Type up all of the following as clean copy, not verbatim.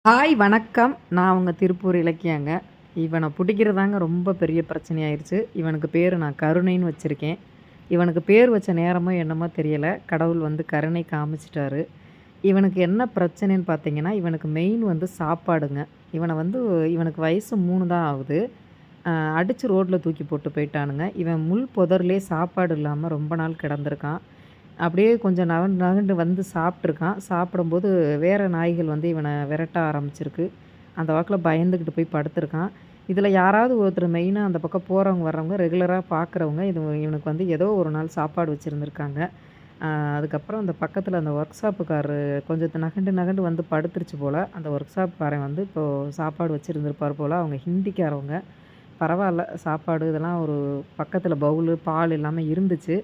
Hi வணக்கம். நான் உங்க திருப்பூர் இலக்கியாங்க. இவன புடிக்கிறதாங்க ரொம்ப பெரிய பிரச்சனையாயிருச்சு. இவனுக்கு பேரு நான் கருணைன்னு வச்சிருக்கேன். இவனுக்கு பேர் வச்ச நேரமோ என்னமோ தெரியல. கடவுள் வந்து கருணை காமிச்சுட்டாரு. இவனுக்கு என்ன பிரச்சனைன்னு பார்த்தீங்கன்னா, இவனுக்கு மெயின் வந்து சாப்பாடுங்க. இவன வந்து இவனுக்கு வயசு 3 தான் ஆகுது. அ அடிச்சு ரோட்ல தூக்கி போட்டு போயிட்டானுங்க. இவன் முள் புதர்லயே சாப்பாடு இல்லாம ரொம்ப நாள் கிடந்திருக்கான். அப்படியே கொஞ்சம் நகண்டு நகண்டு வந்து சாப்பிட்டுருக்கான். சாப்பிடும்போது வேற நாய்கள் வந்து இவன விரட்ட ஆரம்பிச்சிருக்கு. அந்த வாக்குல பயந்துகிட்டு போய் படுத்துருக்கான். இதில யாராவது ஒருத்தர் மெயினா அந்த பக்கம் போறவங்க, வர்றவங்க ரெகுலரா பார்க்குறவங்க இவனுக்கு வந்து ஏதோ ஒரு நாள் சாப்பாடு வச்சிருந்திருக்காங்க. அ அதுக்கப்புறம் அந்த பக்கத்தில அந்த ஒர்க் ஷாப்புக்காரரு கொஞ்சம் நகண்டு நகண்டு வந்து படுத்துருச்சு போல. அந்த ஒர்க் ஷாப்காரன் வந்து இப்போ சாப்பாடு வச்சிருந்திருப்பார் போல. அவங்க ஹிந்திக்காரவங்க. பரவால்ல சாப்பாடு இதெல்லாம் ஒரு பக்கத்தில பவுலு, பால் எல்லாமே இருந்துச்சு.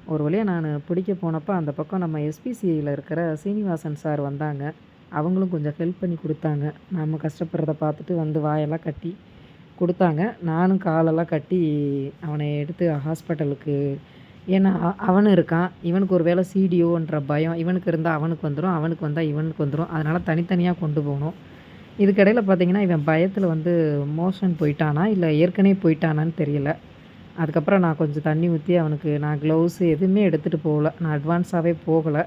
ஒரு வழியா நானு பிடிக்க போனப்ப, அந்த பக்கம் நம்ம எஸ்பிசிஐல இருக்கிற சீனிவாசன் சார் வந்தாங்க. அவங்களும் கொஞ்சம் ஹெல்ப் பண்ணி குடுத்தாங்க. நம்ம கஷ்டப்படுறத பார்த்துட்டு வந்து வாயெல்லாம் கட்டி குடுத்தாங்க. நானும் காலெல்லாம் கட்டி அவன எடுத்து ஹாஸ்பிட்டலுக்கு ஏன்னா அவனும் இருக்கான். இவனுக்கு ஒரு வேளை சிடிஓன்ற பயம். இவனுக்கு இருந்தா அவனுக்கு வந்துரும். அவனுக்கு வந்தா இவனுக்கு வந்துரும். அதனால தனித்தனியா கொண்டு போனோம். இதுக்கிடையில பார்த்தீங்கன்னா, இவன் பயத்துல வந்து மோஷன் போயிட்டானா, இல்ல ஏற்கனவே போயிட்டானான்னு தெரியல. அதுக்கப்புறம் நான் கொஞ்சம் தண்ணி ஊத்தி அவனுக்கு நான் க்ளவுஸு எதுவுமே எடுத்துட்டு போகல. நான் அட்வான்ஸாவே போகல.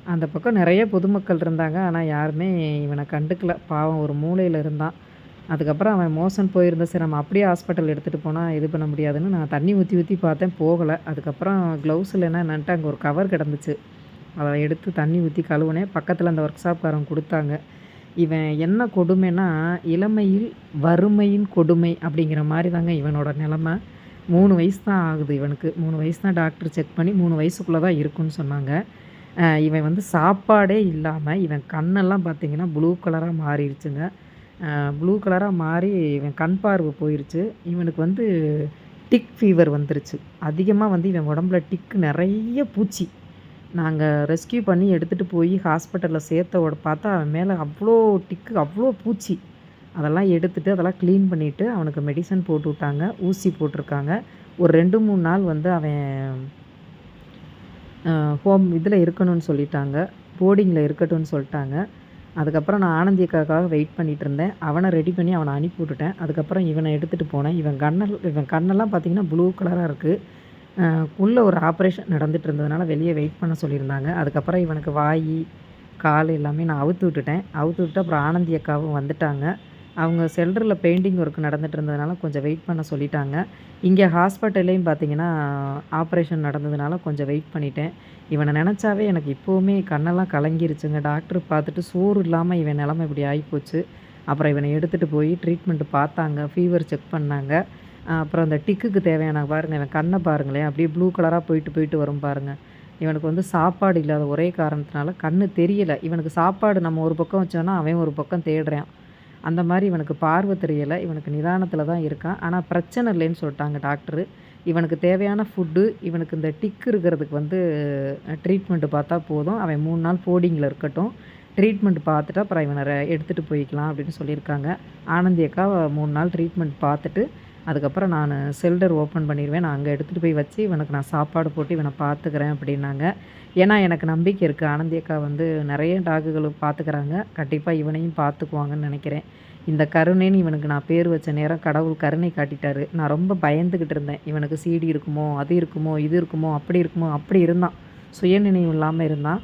அந்த பக்கம் நெறைய பொதுமக்கள் இருந்தாங்க. ஆனா யாருமே இவன கண்டுக்கல. பாவம் ஒரு மூலையில இருந்தான். அதுக்கப்புறம் அவன் மோஷன் போயிருந்தா சரி நம்ம அப்படியே ஹாஸ்பிட்டல் எடுத்துட்டு போனா இது பண்ண முடியாதுன்னு நான் தண்ணி ஊத்தி ஊத்தி பார்த்தேன் போகல. அதுக்கப்புறம் க்ளவுஸ் இல்லன்னா என்னான்ட்டு அங்க ஒரு கவர் கிடந்துச்சு. அத எடுத்து தண்ணி ஊத்தி கழுவுனேன். பக்கத்துல அந்த ஒர்க் ஷாப்காரவங்க குடுத்தாங்க. இவன் என்ன கொடுமைன்னா, இளமையில் வறுமையின் கொடுமை அப்படிங்கிற மாரி தாங்க இவனோட நெலம. 3 வயசு தான் ஆகுது இவனுக்கு. 3 வயசு தான் டாக்டர் செக் பண்ணி 3 வயசுக்குள்ள தான் இருக்குன்னு சொன்னாங்க. இவன் வந்து சாப்பாடே இல்லாம, இவன் கண்ணெல்லாம் பார்த்தீங்கன்னா, ப்ளூ கலரா மாறிருச்சுங்க. ப்ளூ கலரா மாறி இவன் கண் பார்வை போயிருச்சு. இவனுக்கு வந்து டிக் ஃபீவர் வந்துருச்சு. அதிகமா வந்து இவன் உடம்புல டிக் நெறைய பூச்சி. நாங்க ரெஸ்க்யூ பண்ணி எடுத்துட்டு போய் ஹாஸ்பிட்டல்ல பார்த்தா, அவன் மேல அவ்ளோ டிக்கு, அவ்ளோ பூச்சி. அதெல்லாம் எடுத்துட்டு, அதெல்லாம் கிளீன் பண்ணிட்டு, அவனுக்கு மெடிசன் போட்டு விட்டாங்க. ஊசி போட்டிருக்காங்க. ஒரு 2, 3 நாள் வந்து அவன் இதில இருக்கணும்னு சொல்லிட்டாங்க. போர்டிங்கில இருக்கட்டும்னு சொல்ட்டாங்க. அதுக்கப்புறம் நான் ஆனந்தி அக்காவுக்காக வெயிட் பண்ணிட்டு இருந்தேன். அவன ரெடி பண்ணி அவன அனுப்பி விட்டுட்டேன். அதுக்கப்புறம் இவன எடுத்துட்டு போனேன். இவன் கண்ணெல்லாம் பார்த்தீங்கன்னா, ப்ளூ கலரா இருக்கு. அ உள்ள ஒரு ஆப்ரேஷன் நடந்துட்டு இருந்ததுனால வெளிய வெயிட் பண்ண சொல்லியிருந்தாங்க. அதுக்கப்புறம் இவனுக்கு வாயி, கால் எல்லாமே நான் அவுத்து விட்டுட்டேன். அவுத்து விட்டு அப்புறம் ஆனந்தி அக்காவும் வந்துட்டாங்க. அவங்க செல்டர்ல பெயிண்டிங் ஒர்க் நடந்துட்டு இருந்ததுனால கொஞ்சம் வெயிட் பண்ண சொல்லிட்டாங்க. இங்க ஹாஸ்பிட்டல்லயும் பார்த்தீங்கன்னா, ஆப்ரேஷன் நடந்ததுனால கொஞ்சம் வெயிட் பண்ணிட்டேன். இவன நெனச்சாவே எனக்கு இப்பவுமே கண்ணெல்லாம் கலங்கிருச்சுங்க. டாக்டர் பார்த்துட்டு சோறு இல்லாம இவன் நெலம இப்படி ஆயிப்போச்சு. அப்புறம் இவன எடுத்துட்டு போய் ட்ரீட்மெண்ட் பார்த்தாங்க. ஃபீவர் செக் பண்ணாங்க. அப்புறம் அந்த டிக்குக்கு தேவையான பாருங்க, இவன் கண்ண பாருங்களேன். அப்படியே ப்ளூ கலரா போயிட்டு, போயிட்டு வரும் பாருங்க. இவனுக்கு வந்து சாப்பாடு இல்லாத ஒரே காரணத்தினால கண்ணு தெரியல. இவனுக்கு சாப்பாடு நம்ம ஒரு பக்கம் வச்சோம்னா, அவன் ஒரு பக்கம் தேடுறான். அந்த மாரி இவனுக்கு பார்வை தெரியல. இவனுக்கு நிதானத்தில தான் இருக்கான். ஆனா பிரச்சனை இல்லைன்னு சொல்ட்டாங்க டாக்டரு. இவனுக்கு தேவையான ஃபுட்டு, இவனுக்கு இந்த டிக் இருக்கிறதுக்கு வந்து ட்ரீட்மெண்ட் பார்த்தா போதும். அவன் 3 நாள் போர்டிங்கில இருக்கட்டும். ட்ரீட்மெண்ட் பார்த்துட்டு அப்புறம் இவன எடுத்துட்டு போய்க்கலாம் அப்படின்னு சொல்லியிருக்காங்க. ஆனந்தி அக்கா 3 நாள் ட்ரீட்மெண்ட் பார்த்துட்டு, அதுக்கப்புறம் நானு ஷெல்டர் ஓப்பன் பண்ணிருவேன். நான் அங்க எடுத்துட்டு போய் வச்சு, இவனுக்கு நான் சாப்பாடு போட்டு இவன பார்த்துக்கிறேன் அப்படின்னாங்க. ஏன்னா எனக்கு நம்பிக்கை இருக்கு. ஆனந்தி அக்கா வந்து நெறைய டாக்குகள பார்த்துக்கிறாங்க. கண்டிப்பா இவனையும் பார்த்துக்குவாங்கன்னு நெனைக்கிறேன். இந்த கருணைன்னு இவனுக்கு நான் பேர் வச்ச நேரம் கடவுள் கருணை காட்டிட்டாரு. நான் ரொம்ப பயந்துகிட்டு இருந்தேன். இவனுக்கு சிடி இருக்குமோ, அது இருக்குமோ, இது இருக்குமோ, அப்படி இருக்குமோ, அப்படி இருந்தான். சுயநினைவு இல்லாம இருந்தான்.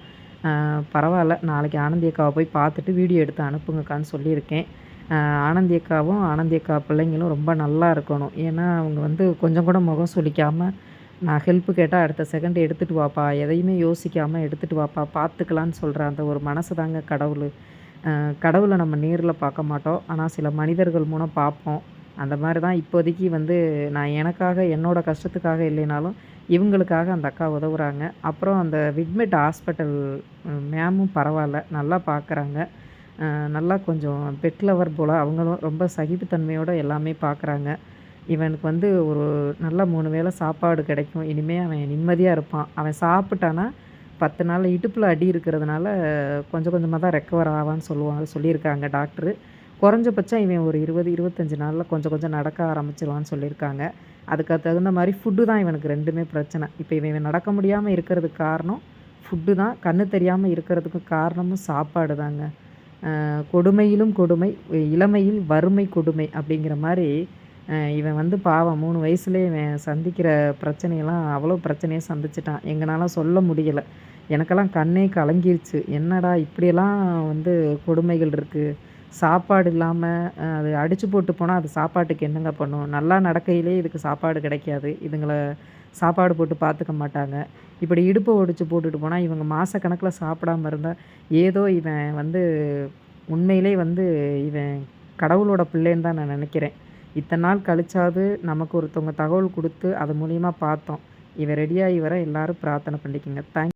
பரவால்ல. நாளைக்கு ஆனந்தி அக்காவ போய் பார்த்துட்டு வீடியோ எடுத்து அனுப்புங்கக்கான்னு சொல்லியிருக்கேன். அ ஆனந்தி அக்காவும், ஆனந்தி அக்கா பிள்ளைங்களும் ரொம்ப நல்லா இருக்கணும். ஏன்னா, அவங்க வந்து கொஞ்சம் கூட முகம் சுளிக்காம, நான் ஹெல்ப் கேட்டா அடுத்த செகண்ட் எடுத்துட்டு வாப்பா, எதையுமே யோசிக்காம எடுத்துட்டு வாப்பா, பார்த்துக்கலான்னு சொல்ற அந்த ஒரு மனசு தாங்க கடவுளு. கடவுள நம்ம நேர்ல பார்க்க மாட்டோம். ஆனா, சில மனிதர்கள் மூலம் பார்ப்போம். அந்த மாரி தான் இப்போதைக்கு வந்து நான் எனக்காக, என்னோட கஷ்டத்துக்காக இல்லைனாலும், இவங்களுக்காக அந்த அக்கா உதவுறாங்க. அப்புறம் அந்த விட்மெட் ஹாஸ்பிட்டல் மேமும் பரவால்ல. நல்லா பார்க்குறாங்க. நல்லா கொஞ்சம் பெட் லவர் போல. அவங்களும் ரொம்ப சகிப்புத்தன்மையோட எல்லாமே பார்க்குறாங்க. இவனுக்கு வந்து ஒரு நல்ல 3 வேள சாப்பாடு கிடைக்கும். இனிமே அவன் நிம்மதியா இருப்பான். அவன் சாப்பிட்டான்னா 10 நாள்ல இடுப்புல அடி இருக்கிறதுனால கொஞ்சம் கொஞ்சமா தான் ரெக்கவர் ஆவான்னு சொல்லியிருக்காங்க டாக்டரு. குறைஞ்சபட்சம் இவன் ஒரு 20, 25 நாள்ல கொஞ்சம் கொஞ்சம் நடக்க ஆரம்பிச்சுருவான்னு சொல்லியிருக்காங்க. அதுக்கு தகுந்த மாரி ஃபுட்டு தான் இவனுக்கு 2மே பிரச்சனை. இப்ப இவன் நடக்க முடியாம இருக்கிறதுக்கு காரணம் ஃபுட்டு தான். கண்ணு தெரியாம இருக்கிறதுக்கு காரணமும் சாப்பாடு தாங்க. கொடுமையிலும் கொடுமை, இளமையில் வறுமை கொடுமை அப்படிங்கிற மாரி, இவன் வந்து பாவம் 3 வயசுலயே இவன் சந்திக்கிற பிரச்சனையெல்லாம் அவ்வளோ பிரச்சனைய சந்திச்சுட்டான். எங்கனால சொல்ல முடியல. எனக்கெல்லாம் கண்ணே கலங்கிருச்சு. என்னடா இப்படியெல்லாம் வந்து கொடுமைகள் இருக்கு. சாப்பாடு இல்லாம அது அடிச்சு போட்டு போனா, அது சாப்பாட்டுக்கு என்னங்க பண்ணும்? நல்லா நடக்கையிலே இதுக்கு சாப்பாடு கிடைக்காது. இதுங்கள சாப்பாடு போட்டு பார்த்துக்க மாட்டாங்க. இப்படி இடுப்ப ஒடிச்சு போட்டுட்டு போனா, இவங்க மாசக்கணக்குல சாப்பிடாம இருந்தா, ஏதோ இவன் வந்து உண்மையிலே வந்து இவன் கடவுளோட பிள்ளைன்னு தான் நான் நெனைக்கிறேன். இத்தன நாள் கழிச்சாவது நமக்கு ஒருத்தவங்க தகவல் குடுத்து, அது மூலியமா பார்த்தோம். இவன் ரெடியாகி வர எல்லாரும் பிரார்த்தனை பண்ணிக்கங்க.